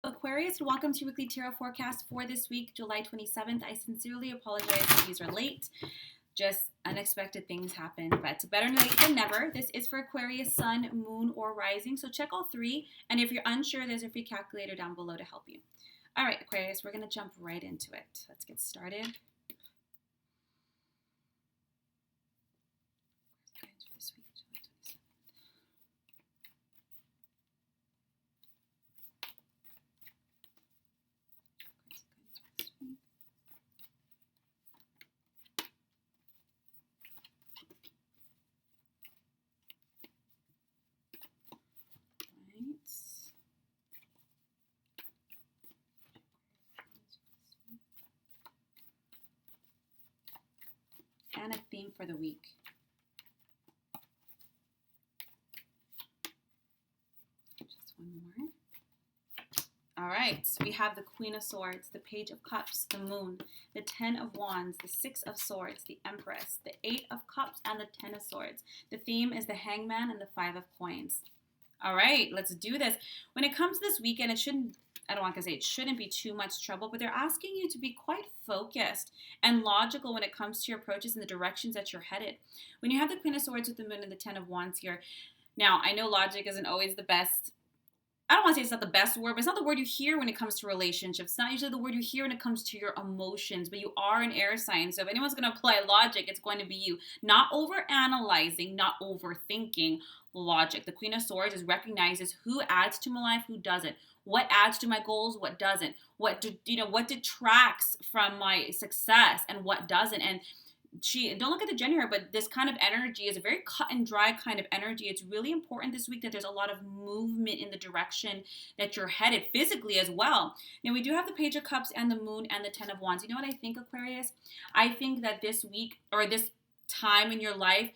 Aquarius, welcome to your weekly tarot forecast for this week, July 27th. I sincerely apologize if these are late. Just unexpected things happen, but better late than never. This is for Aquarius, Sun, Moon, or Rising. So check all three. And if you're unsure, there's a free calculator down below to help you. All right, Aquarius, we're going to jump right into it. Let's get started. And a theme for the week. Just one more. All right, so we have the Queen of Swords, the Page of Cups, the Moon, the Ten of Wands, the Six of Swords, the Empress, the Eight of Cups, and the Ten of Swords. The theme is the Hangman and the Five of Coins. All right, let's do this. When it comes to this weekend, I don't want to say it shouldn't be too much trouble, but they're asking you to be quite focused and logical when it comes to your approaches and the directions that you're headed. When you have the Queen of Swords with the Moon and the Ten of Wands here, now I know logic isn't always the best. I don't want to say it's not the best word, but it's not the word you hear when it comes to relationships. It's not usually the word you hear when it comes to your emotions, but you are an air sign. So if anyone's going to apply logic, it's going to be you. Not over-analyzing, not overthinking logic. The Queen of Swords recognizes who adds to my life, who doesn't. What adds to my goals, what doesn't. What detracts from my success and what doesn't. And don't look at the gender here, but this kind of energy is a very cut and dry kind of energy. It's really important this week that there's a lot of movement in the direction that you're headed physically as well. Now we do have the Page of Cups and the Moon and the Ten of Wands. You know what I think, Aquarius? I think that this week or this time in your life,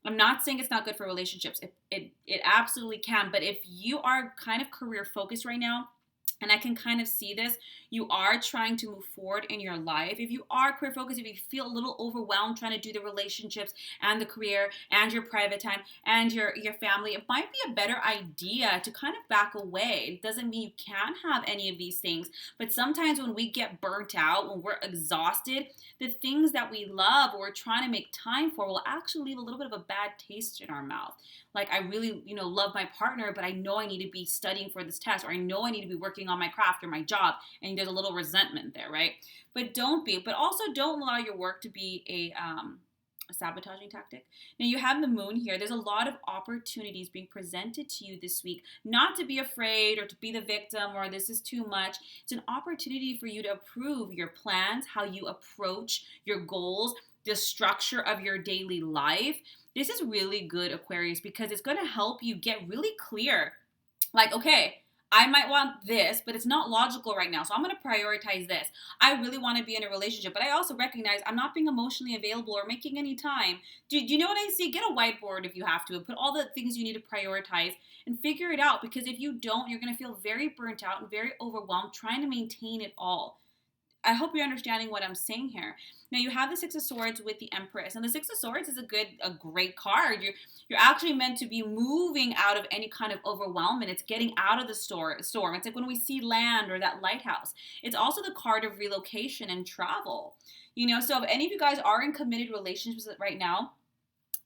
I'm not saying it's not good for relationships. It absolutely can. But if you are kind of career focused right now, and I can kind of see this, you are trying to move forward in your life. If you are career focused, if you feel a little overwhelmed trying to do the relationships and the career and your private time and your family, it might be a better idea to kind of back away. It doesn't mean you can't have any of these things, but sometimes when we get burnt out, when we're exhausted, the things that we love or we're trying to make time for will actually leave a little bit of a bad taste in our mouth. Like I really, love my partner, but I know I need to be studying for this test, or I know I need to be working on my craft or my job, and there's a little resentment there, right? But also don't allow your work to be a sabotaging tactic. Now you have the Moon here. There's a lot of opportunities being presented to you this week, not to be afraid or to be the victim or this is too much. It's an opportunity for you to approve your plans, how you approach your goals, the structure of your daily life. This is really good, Aquarius, because it's going to help you get really clear. Like, okay, I might want this, but it's not logical right now. So I'm going to prioritize this. I really want to be in a relationship, but I also recognize I'm not being emotionally available or making any time. Do you know what I see? Get a whiteboard if you have to, and put all the things you need to prioritize and figure it out. Because if you don't, you're going to feel very burnt out and very overwhelmed trying to maintain it all. I hope you're understanding what I'm saying here. Now you have the Six of Swords with the Empress, and the Six of Swords is a great card. You're actually meant to be moving out of any kind of overwhelmment. It's getting out of the storm. It's like when we see land or that lighthouse. It's also the card of relocation and travel. So if any of you guys are in committed relationships right now,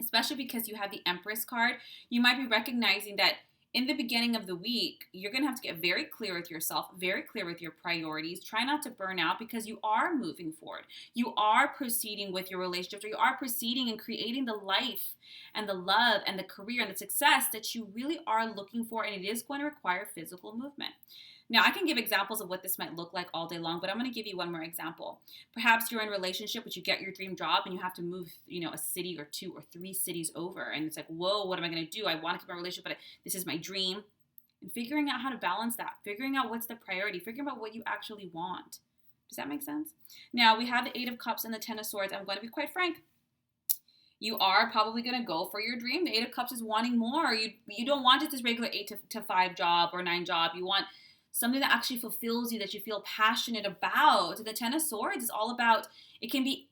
especially because you have the Empress card, you might be recognizing that in the beginning of the week, you're going to have to get very clear with yourself, very clear with your priorities. Try not to burn out because you are moving forward. You are proceeding with your relationships, or you are proceeding and creating the life and the love and the career and the success that you really are looking for, and it is going to require physical movement. Now, I can give examples of what this might look like all day long, but I'm going to give you one more example. Perhaps you're in a relationship, but you get your dream job and you have to move, a city or 2 or 3 cities over. And it's like, whoa, what am I going to do? I want to keep my relationship, but this is my dream. And figuring out how to balance that, figuring out what's the priority, figuring out what you actually want. Does that make sense? Now, we have the Eight of Cups and the Ten of Swords. I'm going to be quite frank. You are probably going to go for your dream. The Eight of Cups is wanting more. You don't want just this regular 8 to 5 job or 9 job. You want something that actually fulfills you, that you feel passionate about. The Ten of Swords is all about, it can be,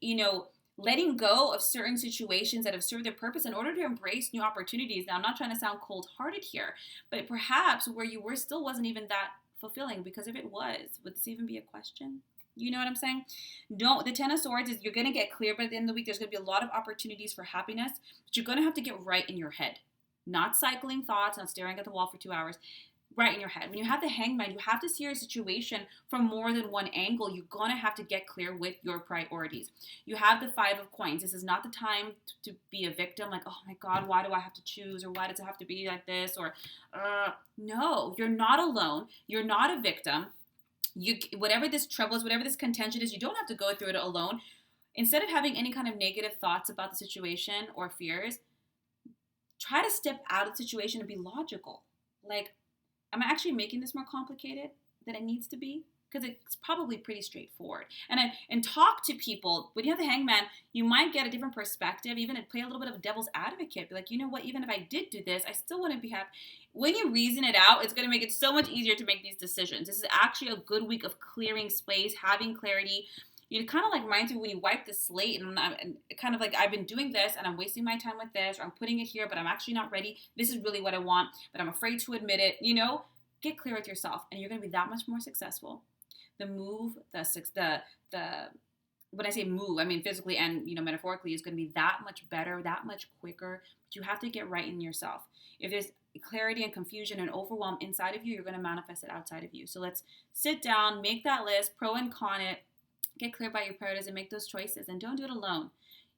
letting go of certain situations that have served their purpose in order to embrace new opportunities. Now, I'm not trying to sound cold-hearted here, but perhaps where you were still wasn't even that fulfilling, because if it was, would this even be a question? You know what I'm saying? Don't. The Ten of Swords is you're going to get clear by the end of the week. There's going to be a lot of opportunities for happiness, but you're going to have to get right in your head. Not cycling thoughts, not staring at the wall for 2 hours. Right in your head. When you have the Hangman, you have to see your situation from more than one angle. You're going to have to get clear with your priorities. You have the Five of Coins. This is not the time to be a victim, like, oh my God, why do I have to choose? Or why does it have to be like this? Or, no, you're not alone. You're not a victim. Whatever this trouble is, whatever this contention is, you don't have to go through it alone. Instead of having any kind of negative thoughts about the situation or fears, try to step out of the situation and be logical. Like, am I actually making this more complicated than it needs to be? Because it's probably pretty straightforward. And talk to people. When you have the Hangman, you might get a different perspective, even and play a little bit of a devil's advocate. Be like, you know what, even if I did do this, I still wouldn't be happy. When you reason it out, it's going to make it so much easier to make these decisions. This is actually a good week of clearing space, having clarity. It kind of like reminds me when you wipe the slate and kind of like, I've been doing this and I'm wasting my time with this, or I'm putting it here, but I'm actually not ready. This is really what I want, but I'm afraid to admit it. Get clear with yourself and you're going to be that much more successful. The move, when I say move, I mean physically and, metaphorically, is going to be that much better, that much quicker. But you have to get right in yourself. If there's clarity and confusion and overwhelm inside of you, you're going to manifest it outside of you. So let's sit down, make that list, pro and con it, get clear about your priorities and make those choices. And don't do it alone.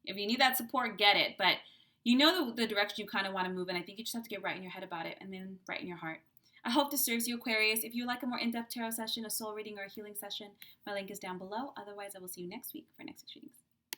If you need that support, get it. But you know the direction you kind of want to move in. I think you just have to get right in your head about it and then right in your heart. I hope this serves you, Aquarius. If you like a more in-depth tarot session, a soul reading, or a healing session, my link is down below. Otherwise, I will see you next week for next week's readings.